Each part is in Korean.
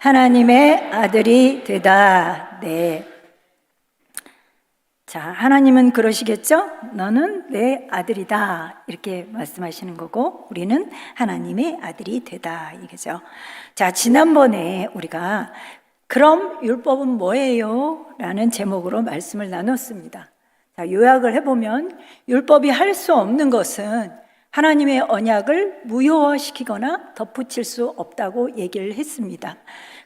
하나님의 아들이 되다. 네. 자, 하나님은 그러시겠죠? 너는 내 아들이다. 이렇게 말씀하시는 거고, 우리는 하나님의 아들이 되다. 이거죠. 자, 지난번에 우리가 그럼 율법은 뭐예요? 라는 제목으로 말씀을 나눴습니다. 자, 요약을 해보면 율법이 할 수 없는 것은 하나님의 언약을 무효화시키거나 덧붙일 수 없다고 얘기를 했습니다.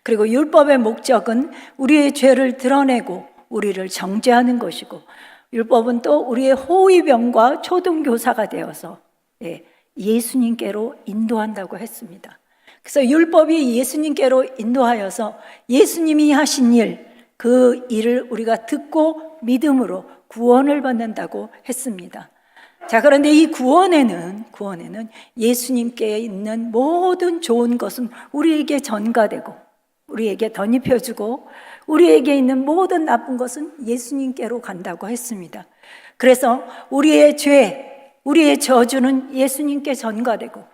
그리고 율법의 목적은 우리의 죄를 드러내고 우리를 정죄하는 것이고, 율법은 또 우리의 호위병과 초등교사가 되어서 예수님께로 인도한다고 했습니다. 그래서 율법이 예수님께로 인도하여서 예수님이 하신 일, 그 일을 우리가 듣고 믿음으로 구원을 받는다고 했습니다. 자, 그런데 이 구원에는 예수님께 있는 모든 좋은 것은 우리에게 전가되고 우리에게 덧입혀주고, 우리에게 있는 모든 나쁜 것은 예수님께로 간다고 했습니다. 그래서 우리의 죄, 우리의 저주는 예수님께 전가되고,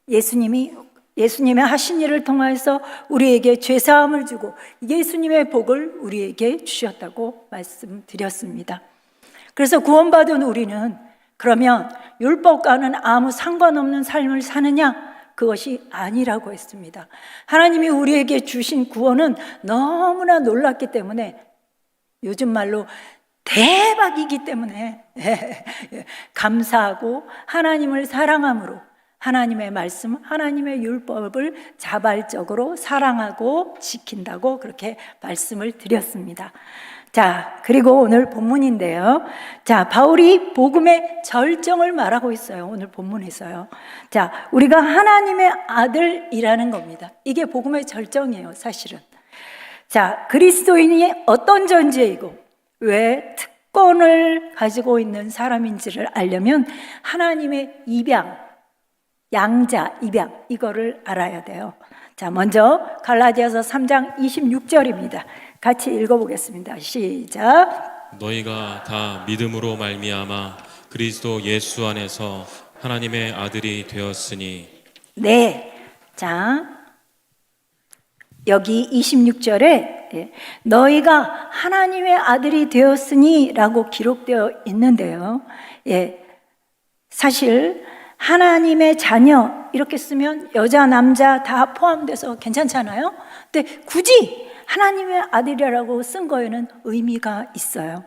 예수님의 하신 일을 통해서 우리에게 죄사함을 주고 예수님의 복을 우리에게 주셨다고 말씀드렸습니다. 그래서 구원받은 우리는 그러면 율법과는 아무 상관없는 삶을 사느냐? 그것이 아니라고 했습니다. 하나님이 우리에게 주신 구원은 너무나 놀랍기 때문에, 요즘 말로 대박이기 때문에 감사하고 하나님을 사랑함으로 하나님의 말씀, 하나님의 율법을 자발적으로 사랑하고 지킨다고 그렇게 말씀을 드렸습니다. 자, 그리고 오늘 본문인데요. 자, 바울이 복음의 절정을 말하고 있어요. 오늘 본문에서요. 자, 우리가 하나님의 아들이라는 겁니다. 이게 복음의 절정이에요, 사실은. 자, 그리스도인이 어떤 존재이고 왜 특권을 가지고 있는 사람인지를 알려면 하나님의 입양, 양자, 입양, 이거를 알아야 돼요. 자, 먼저 갈라디아서 3장 26절입니다. 같이 읽어보겠습니다. 시작. 너희가 다 믿음으로 말미암아 그리스도 예수 안에서 하나님의 아들이 되었으니. 네. 자, 여기 26절에 너희가 하나님의 아들이 되었으니 라고 기록되어 있는데요. 사실 하나님의 자녀 이렇게 쓰면 여자 남자 다 포함돼서 괜찮잖아요. 근데 굳이 하나님의 아들이라고 쓴 거에는 의미가 있어요.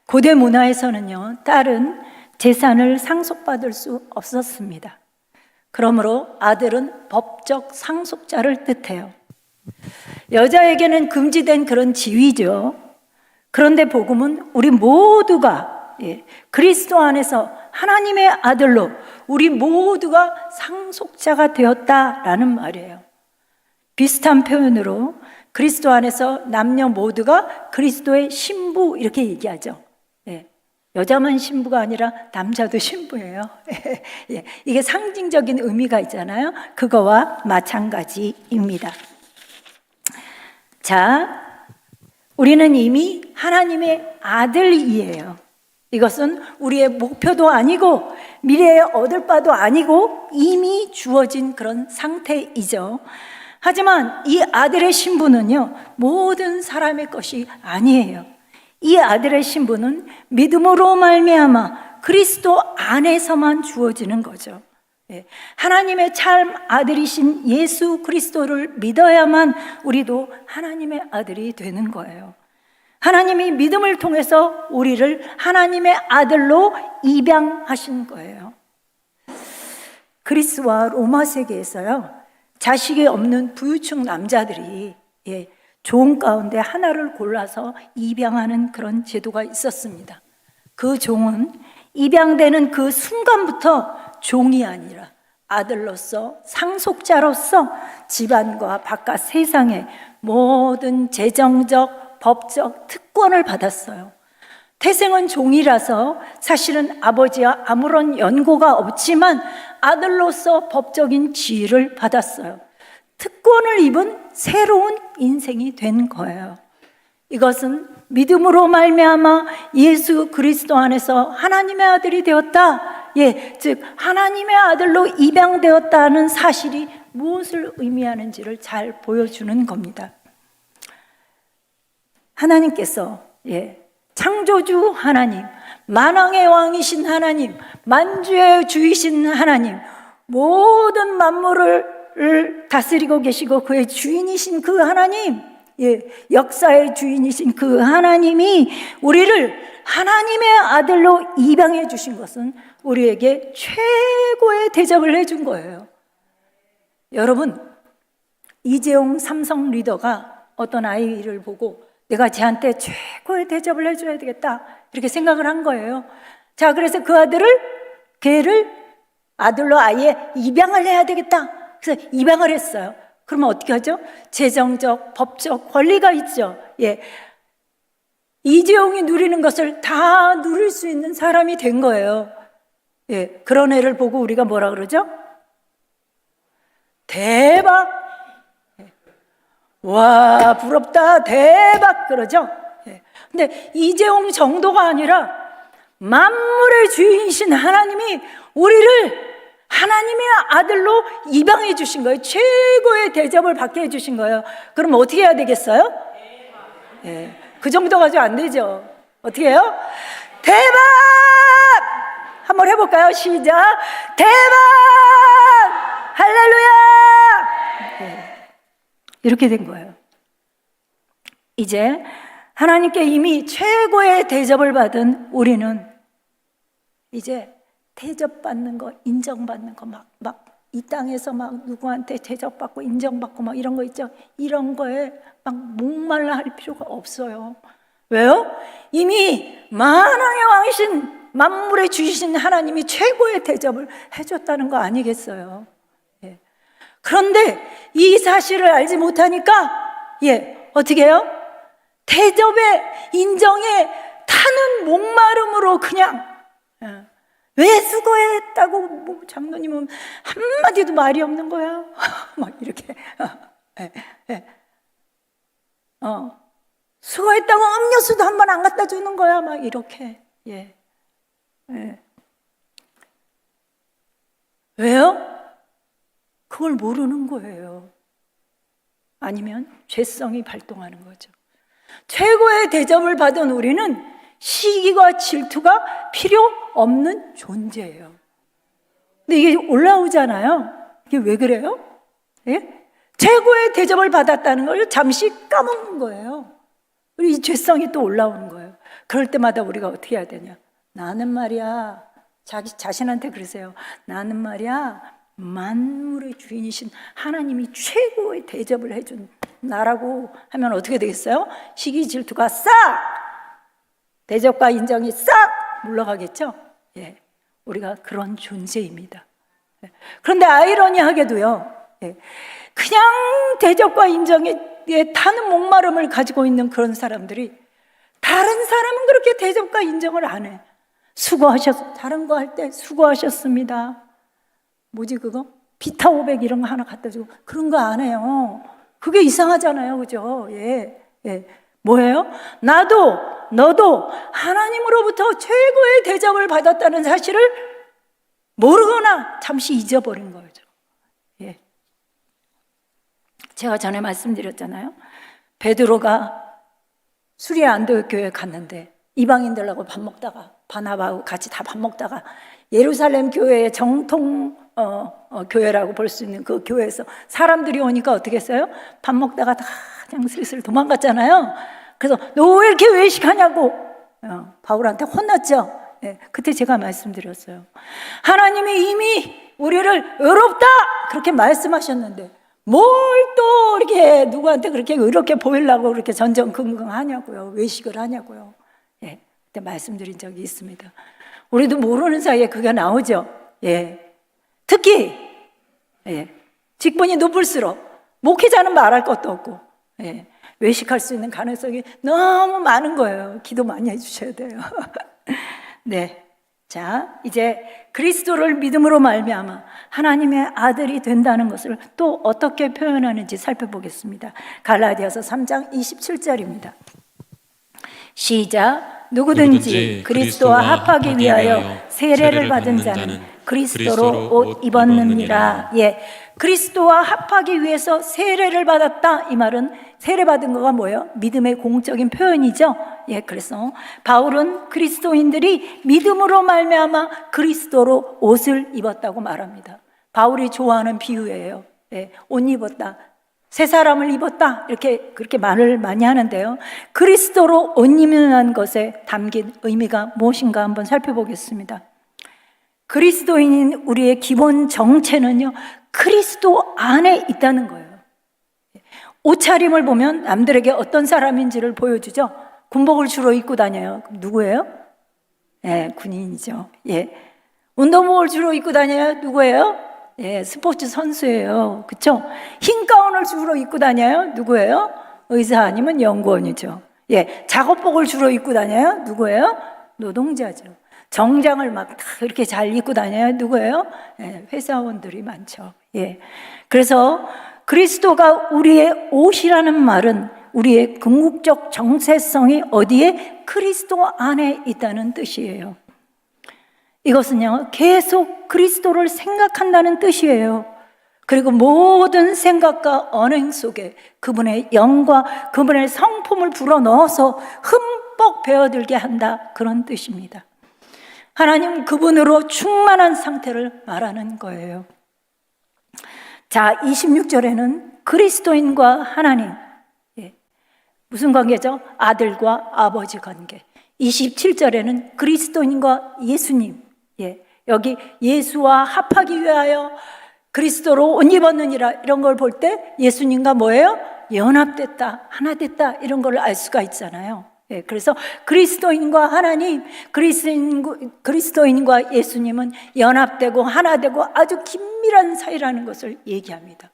고대 문화에서는요, 딸은 재산을 상속받을 수 없었습니다. 그러므로 아들은 법적 상속자를 뜻해요. 여자에게는 금지된 그런 지위죠. 그런데 복음은 우리 모두가 그리스도 안에서 하나님의 아들로 우리 모두가 상속자가 되었다라는 말이에요. 비슷한 표현으로 그리스도 안에서 남녀 모두가 그리스도의 신부 이렇게 얘기하죠. 여자만 신부가 아니라 남자도 신부예요. 이게 상징적인 의미가 있잖아요. 그거와 마찬가지입니다. 자, 우리는 이미 하나님의 아들이에요. 이것은 우리의 목표도 아니고 미래에 얻을 바도 아니고 이미 주어진 그런 상태이죠. 하지만 이 아들의 신분은요, 모든 사람의 것이 아니에요. 이 아들의 신분은 믿음으로 말미암아 그리스도 안에서만 주어지는 거죠. 하나님의 참 아들이신 예수 그리스도를 믿어야만 우리도 하나님의 아들이 되는 거예요. 하나님이 믿음을 통해서 우리를 하나님의 아들로 입양하신 거예요. 그리스와 로마 세계에서요, 자식이 없는 부유층 남자들이 종 가운데 하나를 골라서 입양하는 그런 제도가 있었습니다. 그 종은 입양되는 그 순간부터 종이 아니라 아들로서 상속자로서 집안과 바깥 세상의 모든 재정적, 법적 특권을 받았어요. 태생은 종이라서 사실은 아버지와 아무런 연고가 없지만 아들로서 법적인 지위를 받았어요. 특권을 입은 새로운 인생이 된 거예요. 이것은 믿음으로 말미암아 예수 그리스도 안에서 하나님의 아들이 되었다. 즉 하나님의 아들로 입양되었다는 사실이 무엇을 의미하는지를 잘 보여주는 겁니다. 하나님께서 창조주 하나님, 만왕의 왕이신 하나님, 만주의 주이신 하나님, 모든 만물을 다스리고 계시고 그의 주인이신 그 하나님, 역사의 주인이신 그 하나님이 우리를 하나님의 아들로 입양해 주신 것은 우리에게 최고의 대접을 해준 거예요. 여러분, 이재용 삼성 리더가 어떤 아이를 보고 내가 쟤한테 최고의 대접을 해줘야 되겠다 이렇게 생각을 한 거예요. 자, 그래서 그 걔를 아들로 아예 입양을 해야 되겠다. 그래서 입양을 했어요. 그러면 어떻게 하죠? 재정적, 법적 권리가 있죠. 이재용이 누리는 것을 다 누릴 수 있는 사람이 된 거예요. 그런 애를 보고 우리가 뭐라 그러죠? 대박! 와, 부럽다, 대박! 그러죠? 근데 이재용 정도가 아니라 만물의 주인이신 하나님이 우리를 하나님의 아들로 입양해 주신 거예요. 최고의 대접을 받게 해 주신 거예요. 그럼 어떻게 해야 되겠어요? 그 정도 가지고 안 되죠. 어떻게 해요? 대박! 한번 해볼까요? 시작! 대박! 할렐루야! 이렇게 된 거예요. 이제 하나님께 이미 최고의 대접을 받은 우리는 이제 대접받는 거, 인정받는 거 막 이 땅에서 막 누구한테 대접받고 인정받고 막 이런 거 있죠. 이런 거에 막 목말라 할 필요가 없어요. 왜요? 이미 만왕의 왕이신 만물의 주이신 하나님이 최고의 대접을 해줬다는 거 아니겠어요? 그런데 이 사실을 알지 못하니까 어떻게 해요? 대접에 인정에 타는 목마름으로 그냥 왜 수고했다고 뭐 장로님은 한마디도 말이 없는 거야. 막 이렇게 수고했다고 음료수도 한 번 안 갖다 주는 거야. 막 이렇게 왜요? 그걸 모르는 거예요. 아니면 죄성이 발동하는 거죠. 최고의 대접을 받은 우리는 시기와 질투가 필요 없는 존재예요. 근데 이게 올라오잖아요. 이게 왜 그래요? 최고의 대접을 받았다는 걸 잠시 까먹는 거예요. 그리고 이 죄성이 또 올라오는 거예요. 그럴 때마다 우리가 어떻게 해야 되냐? 나는 말이야, 자신한테 그러세요. 나는 말이야, 만물의 주인이신 하나님이 최고의 대접을 해준 나라고 하면 어떻게 되겠어요? 시기 질투가 싹! 대접과 인정이 싹 물러가겠죠? 우리가 그런 존재입니다. 그런데 아이러니하게도요, 그냥 대접과 인정에 타는 목마름을 가지고 있는 그런 사람들이 다른 사람은 그렇게 대접과 인정을 안 해. 다른 거 할 때 수고하셨습니다. 뭐지 그거? 비타 500 이런 거 하나 갖다 주고 그런 거 안 해요. 그게 이상하잖아요. 그죠? 뭐예요? 너도 하나님으로부터 최고의 대접을 받았다는 사실을 모르거나 잠시 잊어버린 거죠. 제가 전에 말씀드렸잖아요. 베드로가 수리아 안디옥 교회에 갔는데 이방인들하고 밥 먹다가 바나바하고 같이 다 밥 먹다가 예루살렘 교회의 정통 교회라고 볼 수 있는 그 교회에서 사람들이 오니까 어떻게 했어요? 밥 먹다가 다 그냥 슬슬 도망갔잖아요. 그래서 너 왜 이렇게 외식하냐고 바울한테 혼났죠. 그때 제가 말씀드렸어요. 하나님이 이미 우리를 의롭다 그렇게 말씀하셨는데 뭘 또 이렇게 누구한테 그렇게 의롭게 보이려고 그렇게 전전긍긍하냐고요. 외식을 하냐고요. 그때 말씀드린 적이 있습니다. 우리도 모르는 사이에 그게 나오죠. 특히 직분이 높을수록 목회자는 말할 것도 없고 외식할 수 있는 가능성이 너무 많은 거예요. 기도 많이 해주셔야 돼요. 자, 이제 그리스도를 믿음으로 말미암아 하나님의 아들이 된다는 것을 또 어떻게 표현하는지 살펴보겠습니다. 갈라디아서 3장 27절입니다. 시작. 누구든지 그리스도와 합하기 위하여 세례를 받은 자는 그리스도로 옷 입었느니라. 그리스도와 합하기 위해서 세례를 받았다. 이 말은 세례 받은 거가 뭐예요? 믿음의 공적인 표현이죠. 예, 그래서 바울은 그리스도인들이 믿음으로 말미암아 그리스도로 옷을 입었다고 말합니다. 바울이 좋아하는 비유예요. 예, 옷 입었다, 새 사람을 입었다, 이렇게 그렇게 말을 많이 하는데요. 그리스도로 옷 입는 것에 담긴 의미가 무엇인가 한번 살펴보겠습니다. 그리스도인인 우리의 기본 정체는요, 그리스도 안에 있다는 거예요. 옷차림을 보면 남들에게 어떤 사람인지를 보여주죠. 군복을 주로 입고 다녀요. 그럼 누구예요? 예, 군인이죠. 예. 운동복을 주로 입고 다녀요. 누구예요? 예, 스포츠 선수예요. 그렇죠? 흰 가운을 주로 입고 다녀요. 누구예요? 의사 아니면 연구원이죠. 예, 작업복을 주로 입고 다녀요. 누구예요? 노동자죠. 정장을 막 다 이렇게 잘 입고 다녀요. 누구예요? 예, 회사원들이 많죠. 예. 그래서 그리스도가 우리의 옷이라는 말은 우리의 궁극적 정체성이 어디에? 그리스도 안에 있다는 뜻이에요. 이것은요, 계속 그리스도를 생각한다는 뜻이에요. 그리고 모든 생각과 언행 속에 그분의 영과 그분의 성품을 불어넣어서 흠뻑 배어들게 한다, 그런 뜻입니다. 하나님 그분으로 충만한 상태를 말하는 거예요. 자, 26절에는 그리스도인과 하나님, 예, 무슨 관계죠? 아들과 아버지 관계. 27절에는 그리스도인과 예수님, 예, 여기 예수와 합하기 위하여 그리스도로 옷 입었느니라, 이런 걸 볼 때 예수님과 뭐예요? 연합됐다, 하나 됐다, 이런 걸 알 수가 있잖아요. 예, 그래서 그리스도인과 하나님, 그리스도인과 예수님은 연합되고 하나 되고 아주 긴밀한 사이라는 것을 얘기합니다.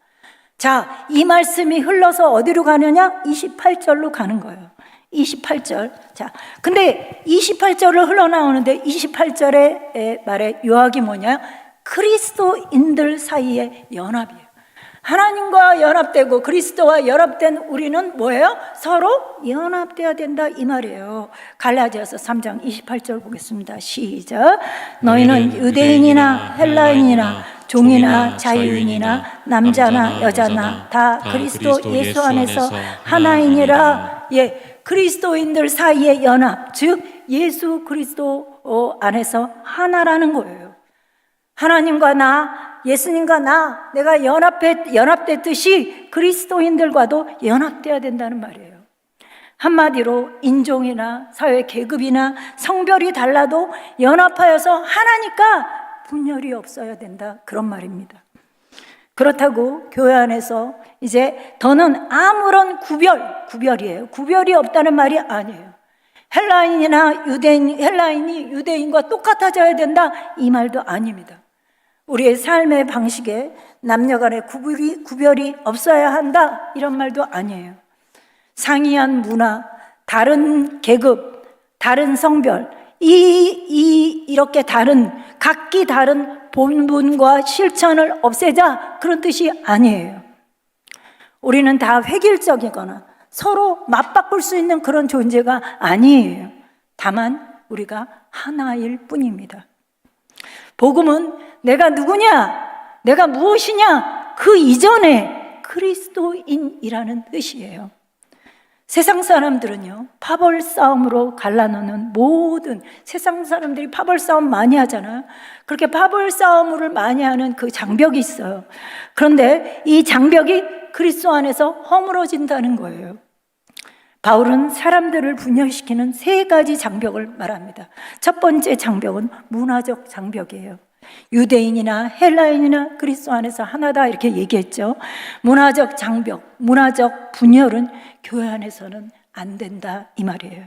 자, 이 말씀이 흘러서 어디로 가느냐? 28절로 가는 거예요. 28절. 자, 근데 28절을 흘러나오는데 28절의 말의 요약이 뭐냐? 그리스도인들 사이의 연합이에요. 하나님과 연합되고 그리스도와 연합된 우리는 뭐예요? 서로 연합되어야 된다, 이 말이에요. 갈라디아서 3장 28절 보겠습니다. 시작. 너희는 유대인이나 헬라인이나 종이나 자유인이나 남자나 여자나 다 그리스도 예수 안에서 하나이니라. 예, 그리스도인들 사이의 연합, 즉 예수 그리스도 안에서 하나라는 거예요. 하나님과 나, 예수님과 나, 내가 연합됐듯이 그리스도인들과도 연합돼야 된다는 말이에요. 한마디로 인종이나 사회 계급이나 성별이 달라도 연합하여서 하나니까 분열이 없어야 된다, 그런 말입니다. 그렇다고 교회 안에서 이제 더는 아무런 구별이에요. 구별이 없다는 말이 아니에요. 헬라인이 유대인과 똑같아져야 된다, 이 말도 아닙니다. 우리의 삶의 방식에 남녀 간의 구별이 없어야 한다, 이런 말도 아니에요. 상이한 문화, 다른 계급, 다른 성별, 이렇게 각기 다른 본분과 실천을 없애자, 그런 뜻이 아니에요. 우리는 다 획일적이거나 서로 맞바꿀 수 있는 그런 존재가 아니에요. 다만 우리가 하나일 뿐입니다. 복음은 내가 누구냐, 내가 무엇이냐, 그 이전에 그리스도인이라는 뜻이에요. 세상 사람들은요, 파벌 싸움으로 갈라놓는 모든, 세상 사람들이 파벌 싸움 많이 하잖아요. 그렇게 파벌 싸움을 많이 하는 그 장벽이 있어요. 그런데 이 장벽이 그리스도 안에서 허물어진다는 거예요. 바울은 사람들을 분열시키는 3가지 장벽을 말합니다. 첫 번째 장벽은 문화적 장벽이에요. 유대인이나 헬라인이나 그리스도 안에서 하나다, 이렇게 얘기했죠. 문화적 장벽, 문화적 분열은 교회 안에서는 안 된다, 이 말이에요.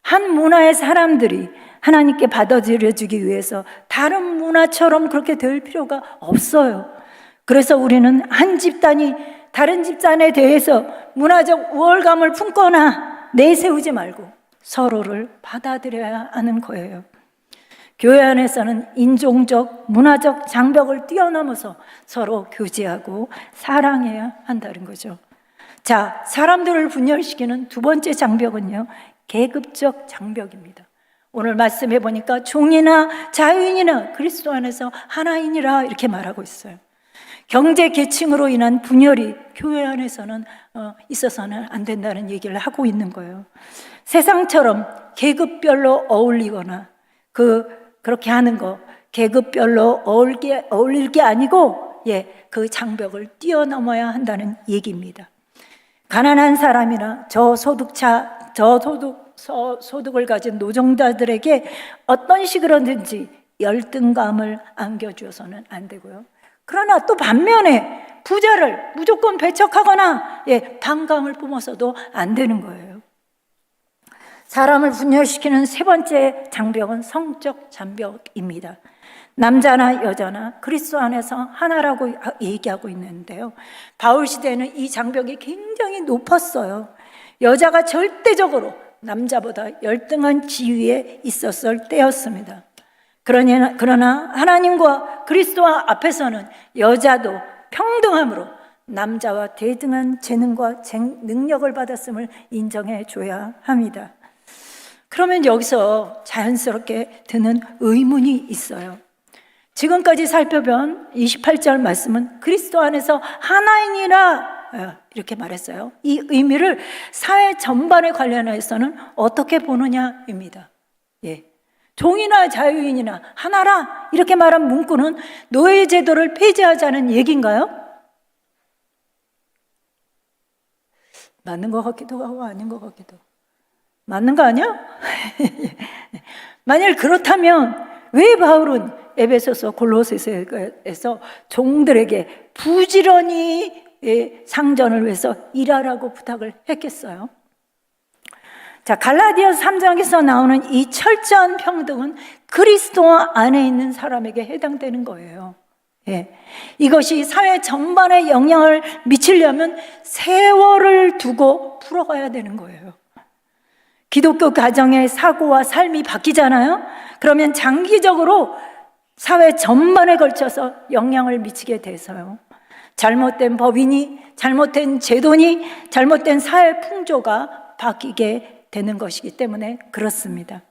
한 문화의 사람들이 하나님께 받아들여주기 위해서 다른 문화처럼 그렇게 될 필요가 없어요. 그래서 우리는 한 집단이 다른 집단에 대해서 문화적 우월감을 품거나 내세우지 말고 서로를 받아들여야 하는 거예요. 교회 안에서는 인종적, 문화적 장벽을 뛰어넘어서 서로 교제하고 사랑해야 한다는 거죠. 자, 사람들을 분열시키는 2번째 장벽은요, 계급적 장벽입니다. 오늘 말씀해 보니까 종이나 자유인이나 그리스도 안에서 하나이니라, 이렇게 말하고 있어요. 경제 계층으로 인한 분열이 교회 안에서는 있어서는 안 된다는 얘기를 하고 있는 거예요. 세상처럼 계급별로 어울리거나 그렇게 하는 거, 계급별로 어울릴 게 아니고 그 장벽을 뛰어넘어야 한다는 얘기입니다. 가난한 사람이나 소득을 가진 노동자들에게 어떤 식으로든지 열등감을 안겨주어서는 안 되고요. 그러나 또 반면에 부자를 무조건 배척하거나 반감을 뿜어서도 안 되는 거예요. 사람을 분열시키는 세 번째 장벽은 성적 장벽입니다. 남자나 여자나 그리스도 안에서 하나라고 얘기하고 있는데요. 바울 시대에는 이 장벽이 굉장히 높았어요. 여자가 절대적으로 남자보다 열등한 지위에 있었을 때였습니다. 그러나 하나님과 그리스도 앞에서는 여자도 평등함으로 남자와 대등한 재능과 능력을 받았음을 인정해 줘야 합니다. 그러면 여기서 자연스럽게 드는 의문이 있어요. 지금까지 살펴본 28절 말씀은 그리스도 안에서 하나이니라 이렇게 말했어요. 이 의미를 사회 전반에 관련해서는 어떻게 보느냐입니다. 종이나 자유인이나 하나라 이렇게 말한 문구는 노예 제도를 폐지하자는 얘기인가요? 맞는 것 같기도 하고 아닌 것 같기도. 맞는 거 아니야? 만일 그렇다면 왜 바울은 에베소서 골로새서에서 종들에게 부지런히 상전을 위해서 일하라고 부탁을 했겠어요? 자, 갈라디아서 3장에서 나오는 이 철저한 평등은 그리스도 안에 있는 사람에게 해당되는 거예요. 이것이 사회 전반에 영향을 미치려면 세월을 두고 풀어가야 되는 거예요. 기독교 가정의 사고와 삶이 바뀌잖아요. 그러면 장기적으로 사회 전반에 걸쳐서 영향을 미치게 돼서요. 잘못된 법이니, 잘못된 제도니, 잘못된 사회 풍조가 바뀌게 되는 것이기 때문에 그렇습니다.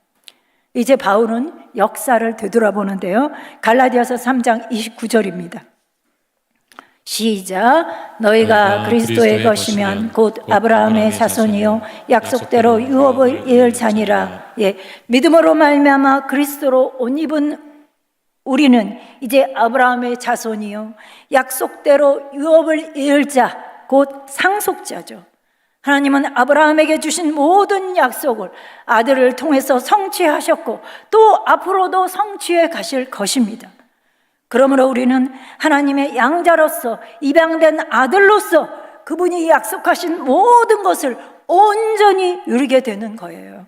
이제 바울은 역사를 되돌아보는데요. 갈라디아서 3장 29절입니다. 시작. 너희가 그리스도의 것이면 곧 아브라함의 자손이요 약속대로 유업을 이을 자니라. 믿음으로 말미암아 그리스도로 옷 입은 우리는 이제 아브라함의 자손이요 약속대로 유업을 이을 자, 곧 상속자죠. 하나님은 아브라함에게 주신 모든 약속을 아들을 통해서 성취하셨고 또 앞으로도 성취해 가실 것입니다. 그러므로 우리는 하나님의 양자로서 입양된 아들로서 그분이 약속하신 모든 것을 온전히 누리게 되는 거예요.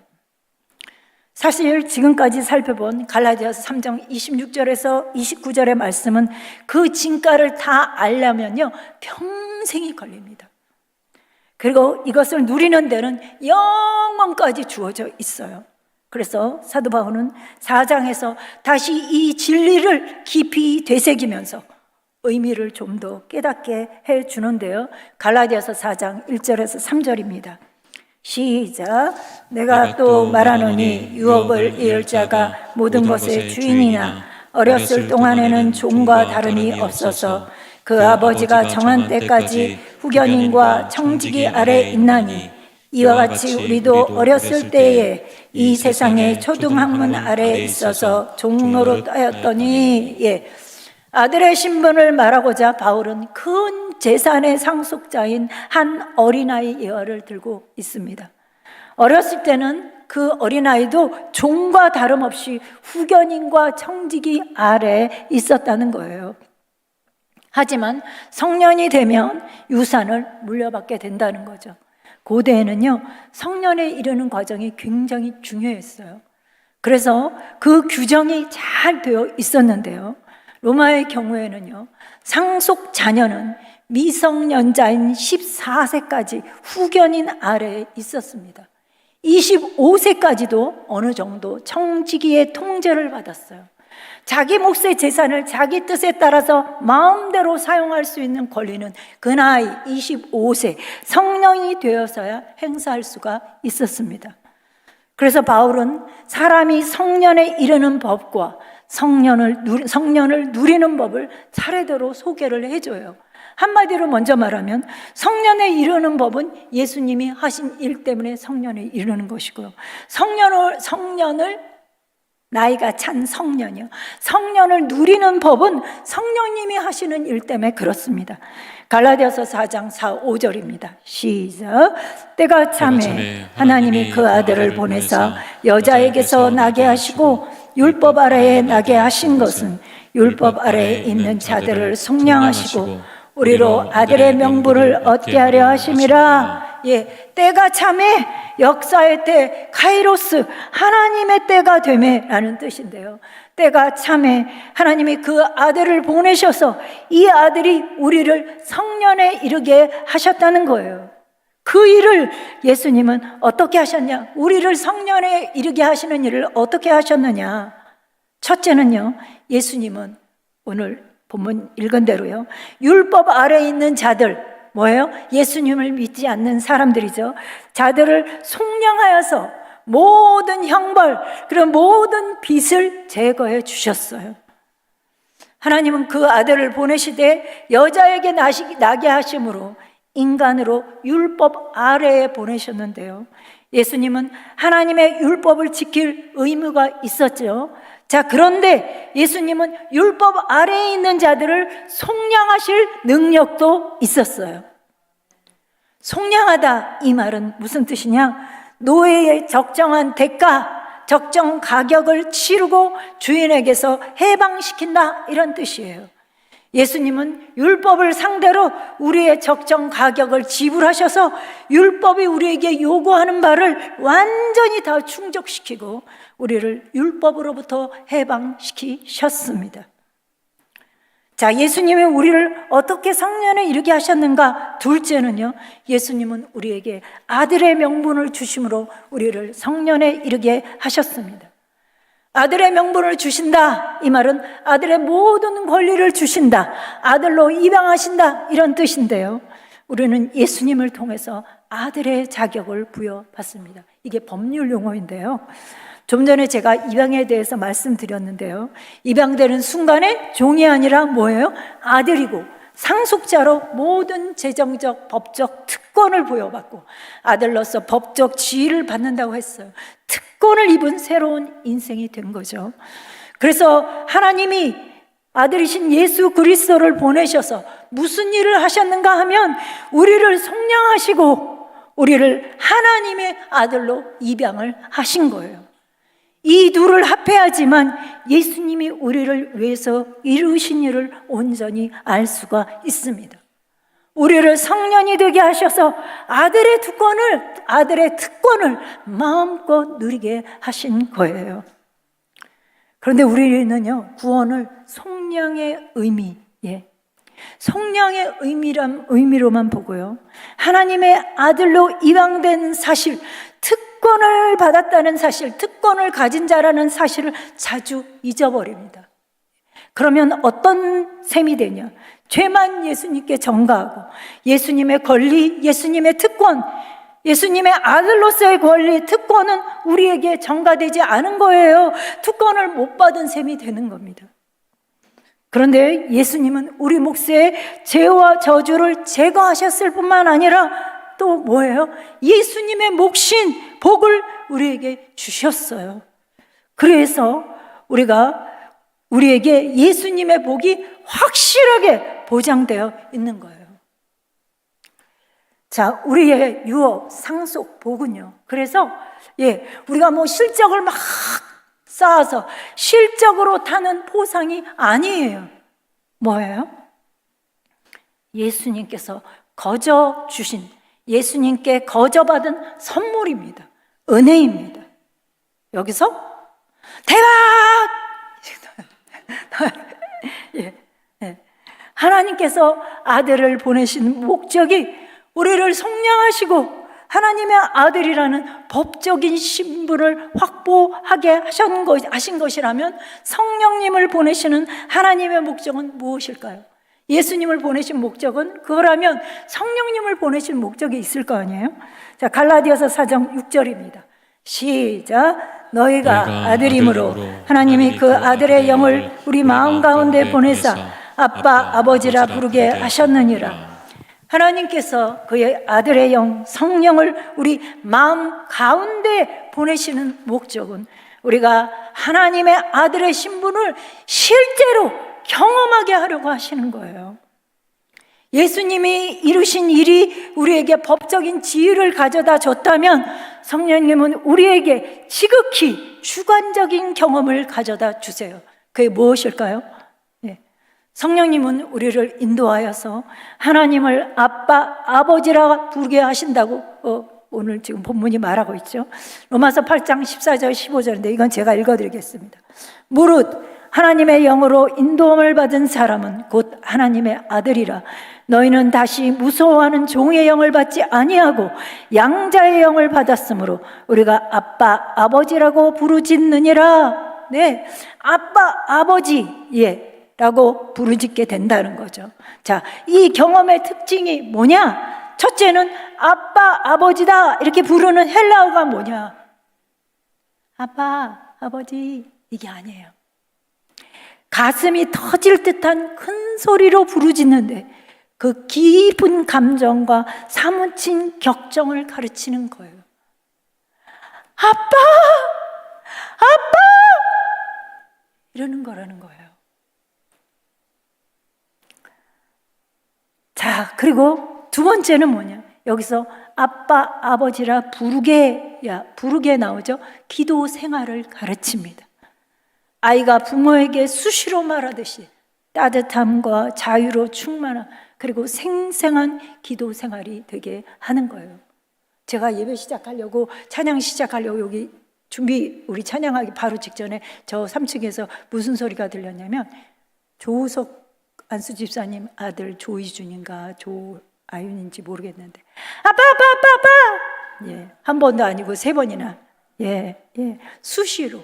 사실 지금까지 살펴본 갈라디아서 3장 26절에서 29절의 말씀은 그 진가를 다 알려면요 평생이 걸립니다. 그리고 이것을 누리는 데는 영원까지 주어져 있어요. 그래서 사도 바울은 4장에서 다시 이 진리를 깊이 되새기면서 의미를 좀 더 깨닫게 해주는데요. 갈라디아서 4장 1절에서 3절입니다. 시작. 내가 또 말하노니 유업을 이을 자가 모든 것의 주인이나 어렸을 동안에는 종과 다름이 없어서 그 아버지가 정한 때까지 후견인과 청지기 아래 있나니 이와 같이 우리도 어렸을 때에 이 세상의 초등학문 아래 있어서 종로로 따였더니 아들의 신분을 말하고자 바울은 큰 재산의 상속자인 한 어린아이 예화를 들고 있습니다. 어렸을 때는 그 어린아이도 종과 다름없이 후견인과 청지기 아래 있었다는 거예요. 하지만 성년이 되면 유산을 물려받게 된다는 거죠. 고대에는요, 성년에 이르는 과정이 굉장히 중요했어요. 그래서 그 규정이 잘 되어 있었는데요. 로마의 경우에는요, 상속 자녀는 미성년자인 14세까지 후견인 아래에 있었습니다. 25세까지도 어느 정도 청지기의 통제를 받았어요. 자기 몫의 재산을 자기 뜻에 따라서 마음대로 사용할 수 있는 권리는 그 나이 25세 성년이 되어서야 행사할 수가 있었습니다. 그래서 바울은 사람이 성년에 이르는 법과 성년을 누리는 법을 차례대로 소개를 해줘요. 한마디로 먼저 말하면 성년에 이르는 법은 예수님이 하신 일 때문에 성년에 이르는 것이고요. 성년을 나이가 찬 성년이요. 성년을 누리는 법은 성령님이 하시는 일 때문에 그렇습니다. 갈라디아서 4장 4, 5절입니다. 시작. 때가 참에 하나님이 그 아들을 보내사 여자에게서 나게 하시고 율법 아래에 나게 하신 것은 율법 아래에 있는 자들을 속량하시고 우리로 아들의 명분을 얻게 하려 하심이라. 때가 참에 역사의 때, 카이로스, 하나님의 때가 되매라는 뜻인데요. 때가 참에 하나님이 그 아들을 보내셔서 이 아들이 우리를 성년에 이르게 하셨다는 거예요. 그 일을 예수님은 어떻게 하셨냐? 우리를 성년에 이르게 하시는 일을 어떻게 하셨느냐? 첫째는요, 예수님은 오늘 본문 읽은 대로요, 율법 아래에 있는 자들, 뭐예요? 예수님을 믿지 않는 사람들이죠. 자들을 속량하여서 모든 형벌, 그런 모든 빚을 제거해 주셨어요. 하나님은 그 아들을 보내시되 여자에게 나게 하심으로 인간으로 율법 아래에 보내셨는데요, 예수님은 하나님의 율법을 지킬 의무가 있었죠. 자, 그런데 예수님은 율법 아래에 있는 자들을 속량하실 능력도 있었어요. 속량하다, 이 말은 무슨 뜻이냐? 노예의 적정한 대가, 적정 가격을 치르고 주인에게서 해방시킨다, 이런 뜻이에요. 예수님은 율법을 상대로 우리의 적정 가격을 지불하셔서 율법이 우리에게 요구하는 바를 완전히 다 충족시키고 우리를 율법으로부터 해방시키셨습니다. 자, 예수님이 우리를 어떻게 성년에 이르게 하셨는가? 둘째는요, 예수님은 우리에게 아들의 명분을 주심으로 우리를 성년에 이르게 하셨습니다. 아들의 명분을 주신다, 이 말은 아들의 모든 권리를 주신다, 아들로 입양하신다, 이런 뜻인데요, 우리는 예수님을 통해서 아들의 자격을 부여받습니다. 이게 법률 용어인데요, 좀 전에 제가 입양에 대해서 말씀드렸는데요, 입양되는 순간에 종이 아니라 뭐예요? 아들이고 상속자로 모든 재정적, 법적 특권을 부여받고 아들로서 법적 지위를 받는다고 했어요. 특권을 입은 새로운 인생이 된 거죠. 그래서 하나님이 아들이신 예수 그리스도를 보내셔서 무슨 일을 하셨는가 하면 우리를 속량하시고 우리를 하나님의 아들로 입양을 하신 거예요. 이 둘을 합해야지만 예수님이 우리를 위해서 이루신 일을 온전히 알 수가 있습니다. 우리를 성년이 되게 하셔서 아들의 특권을 마음껏 누리게 하신 거예요. 그런데 우리는요, 구원을 속량의 의미, 속량의 의미로만 보고요, 하나님의 아들로 입양된 사실, 특권을 받았다는 사실, 특권을 가진 자라는 사실을 자주 잊어버립니다. 그러면 어떤 셈이 되냐? 죄만 예수님께 전가하고 예수님의 권리, 예수님의 특권, 예수님의 아들로서의 권리, 특권은 우리에게 전가되지 않은 거예요. 특권을 못 받은 셈이 되는 겁니다. 그런데 예수님은 우리 몫의 죄와 저주를 제거하셨을 뿐만 아니라 또 뭐예요? 예수님의 몫인 복을 우리에게 주셨어요. 그래서 우리에게 예수님의 복이 확실하게 보장되어 있는 거예요. 자, 우리의 유업, 상속, 복은요, 그래서 우리가 뭐 실적을 막 쌓아서 실적으로 타는 보상이 아니에요. 뭐예요? 예수님께서 거저 주신, 예수님께 거저받은 선물입니다. 은혜입니다. 여기서 대박! 하나님께서 아들을 보내신 목적이 우리를 속량하시고 하나님의 아들이라는 법적인 신분을 확보하게 하신 것이라면 성령님을 보내시는 하나님의 목적은 무엇일까요? 예수님을 보내신 목적은 그거라면 성령님을 보내신 목적이 있을 거 아니에요? 자, 갈라디아서 4장 6절입니다. 시작. 너희가 너희가 아들이므로 아들이므로 하나님이 그 아들의 아들의 영을 영을 우리 마음 가운데 보내사 아빠 아버지라 부르게 하셨느니라. 하나님께서 그의 아들의 영 성령을 우리 마음 가운데 보내시는 목적은 우리가 하나님의 아들의 신분을 실제로 경험하게 하려고 하시는 거예요. 예수님이 이루신 일이 우리에게 법적인 지위를 가져다 줬다면 성령님은 우리에게 지극히 주관적인 경험을 가져다 주세요. 그게 무엇일까요? 성령님은 우리를 인도하여서 하나님을 아빠, 아버지라 부르게 하신다고 오늘 지금 본문이 말하고 있죠. 로마서 8장 14절 15절인데 이건 제가 읽어드리겠습니다. 무릇 하나님의 영으로 인도함을 받은 사람은 곧 하나님의 아들이라. 너희는 다시 무서워하는 종의 영을 받지 아니하고 양자의 영을 받았으므로 우리가 아빠, 아버지라고 부르짖느니라. 네, 아빠, 아버지, 라고 부르짖게 된다는 거죠. 자, 이 경험의 특징이 뭐냐? 첫째는 아빠, 아버지다 이렇게 부르는 헬라어가 뭐냐? 아빠, 아버지 이게 아니에요. 가슴이 터질 듯한 큰 소리로 부르짖는데 그 깊은 감정과 사무친 격정을 가르치는 거예요. 아빠! 아빠! 이러는 거라는 거예요. 자, 그리고 두 번째는 뭐냐? 여기서 아빠, 아버지라 부르게 나오죠? 기도 생활을 가르칩니다. 아이가 부모에게 수시로 말하듯이 따뜻함과 자유로 충만함 그리고 생생한 기도 생활이 되게 하는 거예요. 제가 예배 시작하려고 찬양 시작하려고 여기 우리 찬양하기 바로 직전에 저 3층에서 무슨 소리가 들렸냐면 조우석 안수 집사님 아들 조이준인가 조아윤인지 모르겠는데 아빠 한 번도 아니고 3번이나 수시로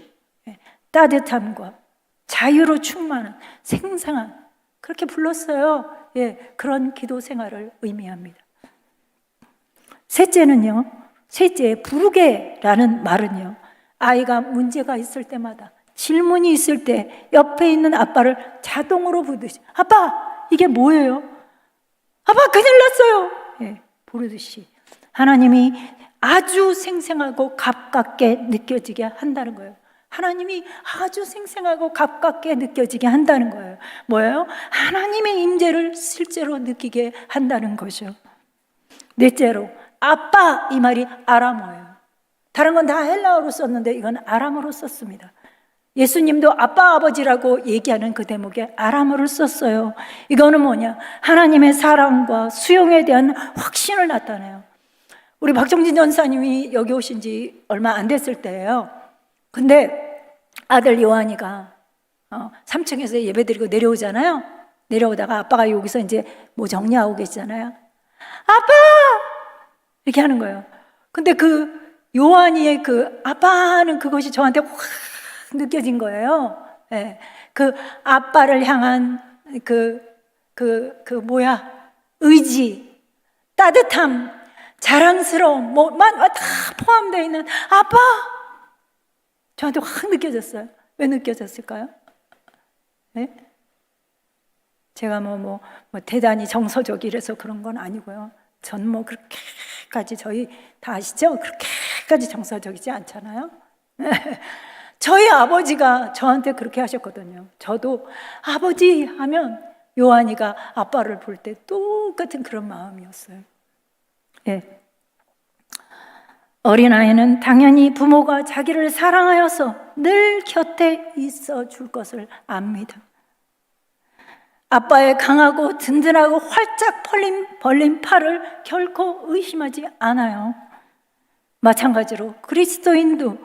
따뜻함과 자유로 충만한 생생한 그렇게 불렀어요. 그런 기도 생활을 의미합니다. 셋째는요. 부르게라는 말은요. 아이가 문제가 있을 때마다 질문이 있을 때 옆에 있는 아빠를 자동으로 부르듯이 아빠 이게 뭐예요? 아빠 큰일 났어요. 부르듯이 하나님이 아주 생생하고 가깝게 느껴지게 한다는 거예요. 하나님이 아주 생생하고 가깝게 느껴지게 한다는 거예요. 뭐예요? 하나님의 임재를 실제로 느끼게 한다는 거죠. 넷째로 아빠 이 말이 아람어예요. 다른 건 다 헬라어로 썼는데 이건 아람어로 썼습니다. 예수님도 아빠 아버지라고 얘기하는 그 대목에 아람어를 썼어요. 이거는 뭐냐? 하나님의 사랑과 수용에 대한 확신을 나타내요. 우리 박정진 전사님이 여기 오신 지 얼마 안 됐을 때예요. 근데 아들 요한이가 3층에서 예배드리고 내려오잖아요. 내려오다가 아빠가 여기서 이제 뭐 정리하고 계시잖아요. 아빠! 이렇게 하는 거예요. 근데 그 요한이의 그 아빠 하는 그것이 저한테 확 느껴진 거예요. 그 아빠를 향한 의지, 따뜻함, 자랑스러움, 다 포함되어 있는 아빠! 저한테 확 느껴졌어요. 왜 느껴졌을까요? 제가 대단히 정서적이라서 그런 건 아니고요. 전 그렇게까지 저희 다 아시죠? 그렇게까지 정서적이지 않잖아요. 저희 아버지가 저한테 그렇게 하셨거든요. 저도 아버지 하면 요한이가 아빠를 볼 때 똑같은 그런 마음이었어요. 어린아이는 당연히 부모가 자기를 사랑하여서 늘 곁에 있어 줄 것을 압니다. 아빠의 강하고 든든하고 활짝 벌린 팔을 결코 의심하지 않아요. 마찬가지로 그리스도인도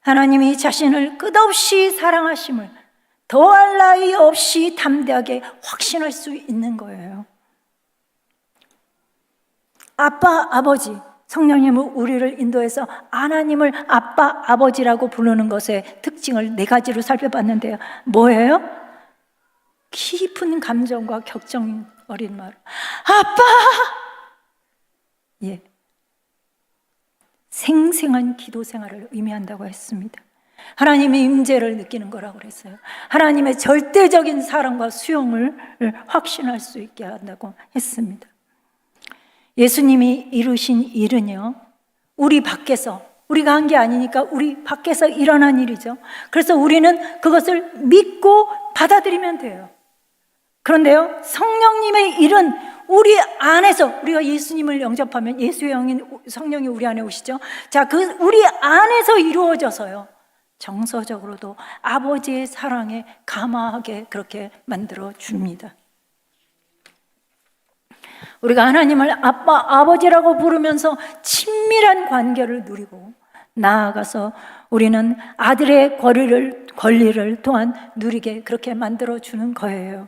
하나님이 자신을 끝없이 사랑하심을 더할 나위 없이 담대하게 확신할 수 있는 거예요. 아빠, 아버지, 성령님은 우리를 인도해서 하나님을 아빠, 아버지라고 부르는 것의 특징을 4가지로 살펴봤는데요. 뭐예요? 깊은 감정과 격정 어린 말. 아빠! 생생한 기도 생활을 의미한다고 했습니다. 하나님의 임재를 느끼는 거라고 그랬어요. 하나님의 절대적인 사랑과 수용을 확신할 수 있게 한다고 했습니다. 예수님이 이루신 일은요, 우리 밖에서, 우리가 한 게 아니니까 우리 밖에서 일어난 일이죠. 그래서 우리는 그것을 믿고 받아들이면 돼요. 그런데요, 성령님의 일은 우리 안에서, 우리가 예수님을 영접하면 예수의 영인 성령이 우리 안에 오시죠. 자, 그 우리 안에서 이루어져서요, 정서적으로도 아버지의 사랑에 감화하게 그렇게 만들어 줍니다. 우리가 하나님을 아빠, 아버지라고 부르면서 친밀한 관계를 누리고 나아가서 우리는 아들의 권리를 또한 누리게 그렇게 만들어 주는 거예요.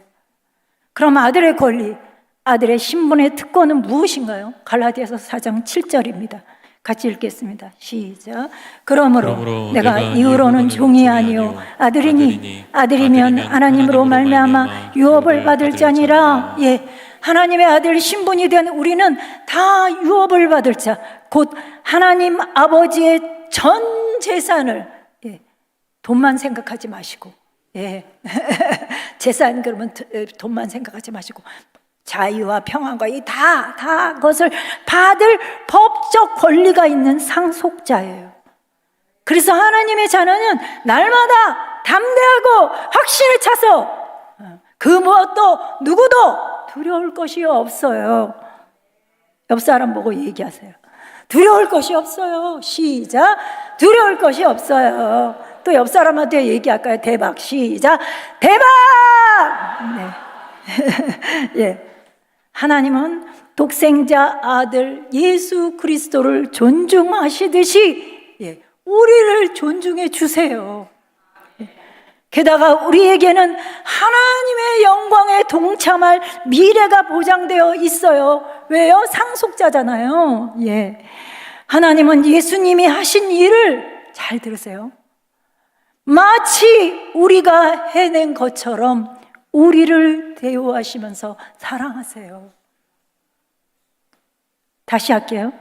그럼 아들의 권리, 아들의 신분의 특권은 무엇인가요? 갈라디아서 4장 7절입니다. 같이 읽겠습니다. 시작. 그러므로 내가 이후로는 종이 아니요 아들이니 아들이면 하나님으로 말미암아 유업을 받을 자니라. 예, 하나님의 아들 신분이 된 우리는 다 유업을 받을 자, 곧 하나님 아버지의 전 재산을, 예, 돈만 생각하지 마시고, 예, 재산 그러면 돈만 생각하지 마시고 자유와 평안과 이 다 그것을 받을 법적 권리가 있는 상속자예요. 그래서 하나님의 자녀는 날마다 담대하고 확신을 차서 그 무엇도 누구도 두려울 것이 없어요. 옆 사람 보고 얘기하세요. 두려울 것이 없어요. 시작. 두려울 것이 없어요. 또 옆 사람한테 얘기할까요? 대박. 시작. 대박. 네. 예. 하나님은 독생자 아들 예수 그리스도를 존중하시듯이, 예, 우리를 존중해 주세요. 게다가 우리에게는 하나님의 영광에 동참할 미래가 보장되어 있어요. 왜요? 상속자잖아요. 예. 하나님은 예수님이 하신 일을, 잘 들으세요, 마치 우리가 해낸 것처럼 우리를 대우하시면서 사랑하세요. 다시 할게요.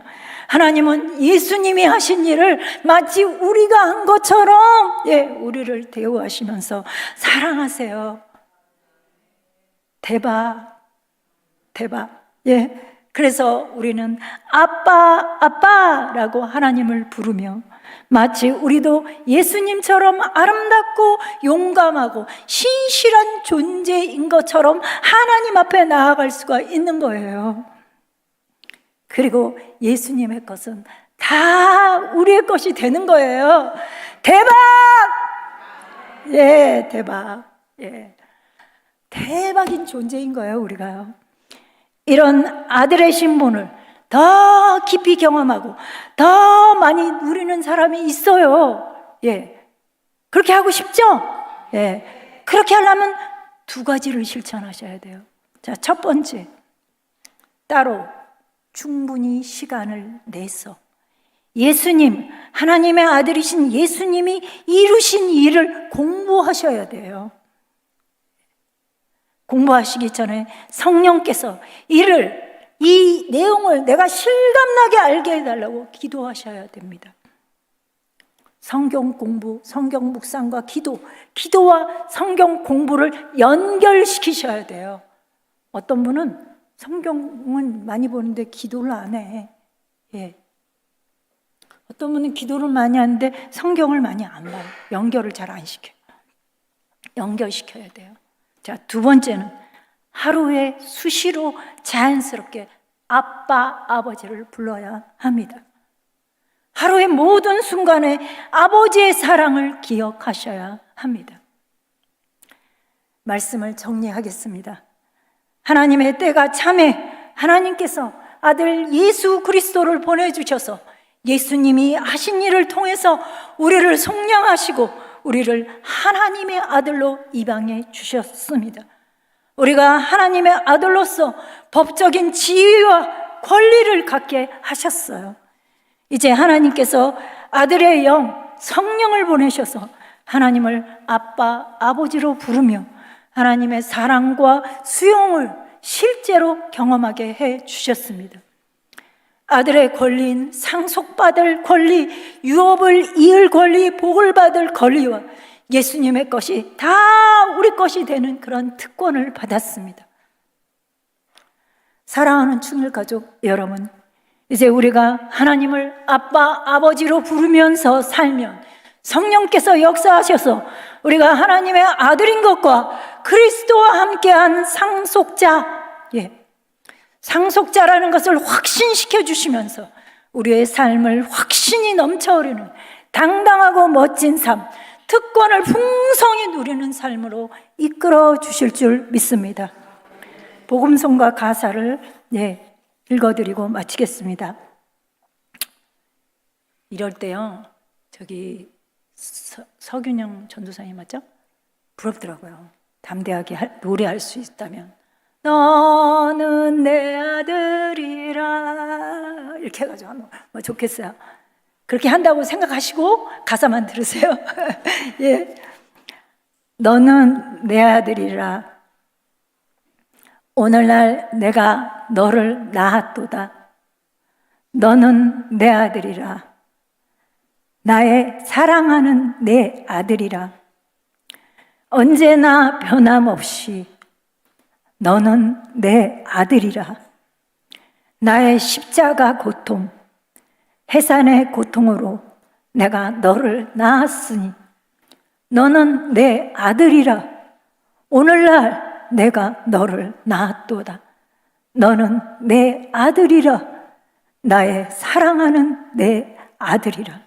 하나님은 예수님이 하신 일을 마치 우리가 한 것처럼, 예, 우리를 대우하시면서 사랑하세요. 대박. 예. 그래서 우리는 아빠라고 하나님을 부르며 마치 우리도 예수님처럼 아름답고 용감하고 신실한 존재인 것처럼 하나님 앞에 나아갈 수가 있는 거예요. 그리고 예수님의 것은 다 우리의 것이 되는 거예요. 대박! 예, 대박. 예. 대박인 존재인 거예요, 우리가요. 이런 아들의 신분을 더 깊이 경험하고 더 많이 누리는 사람이 있어요. 예. 그렇게 하고 싶죠? 예. 그렇게 하려면 두 가지를 실천하셔야 돼요. 자, 첫 번째, 따로 충분히 시간을 내서 예수님, 하나님의 아들이신 예수님이 이루신 일을 공부하셔야 돼요. 공부하시기 전에 성령께서 이 내용을 내가 실감나게 알게 해달라고 기도하셔야 됩니다. 성경 공부, 성경 묵상과 기도와 성경 공부를 연결시키셔야 돼요. 어떤 분은 성경은 많이 보는데 기도를 안 해. 예. 어떤 분은 기도를 많이 하는데 성경을 많이 안 봐요. 연결을 잘 안 시켜요. 연결시켜야 돼요. 자, 두 번째는 하루에 수시로 자연스럽게 아빠, 아버지를 불러야 합니다. 하루의 모든 순간에 아버지의 사랑을 기억하셔야 합니다. 말씀을 정리하겠습니다. 하나님의 때가 참에 하나님께서 아들 예수 그리스도를 보내주셔서 예수님이 하신 일을 통해서 우리를 속량하시고 우리를 하나님의 아들로 입양해 주셨습니다. 우리가 하나님의 아들로서 법적인 지위와 권리를 갖게 하셨어요. 이제 하나님께서 아들의 영, 성령을 보내셔서 하나님을 아빠, 아버지로 부르며 하나님의 사랑과 수용을 실제로 경험하게 해 주셨습니다. 아들의 권리인 상속받을 권리, 유업을 이을 권리, 복을 받을 권리와 예수님의 것이 다 우리 것이 되는 그런 특권을 받았습니다. 사랑하는 충일 가족 여러분, 이제 우리가 하나님을 아빠, 아버지로 부르면서 살면 성령께서 역사하셔서 우리가 하나님의 아들인 것과 그리스도와 함께한 상속자, 상속자라는 것을 확신시켜 주시면서 우리의 삶을 확신이 넘쳐흐르는 당당하고 멋진 삶, 특권을 풍성히 누리는 삶으로 이끌어 주실 줄 믿습니다. 복음성과 가사를 읽어드리고 마치겠습니다. 이럴 때요, 저기 서균영 전도사님 맞죠? 부럽더라고요. 담대하게 노래할 수 있다면. 너는 내 아들이라 이렇게 해가지고 하면 좋겠어요. 그렇게 한다고 생각하시고 가사만 들으세요. 예, 너는 내 아들이라. 오늘날 내가 너를 낳았도다. 너는 내 아들이라. 나의 사랑하는 내 아들이라. 언제나 변함없이 너는 내 아들이라. 나의 십자가 고통, 해산의 고통으로 내가 너를 낳았으니 너는 내 아들이라. 오늘날 내가 너를 낳았도다. 너는 내 아들이라. 나의 사랑하는 내 아들이라.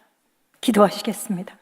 기도하시겠습니다.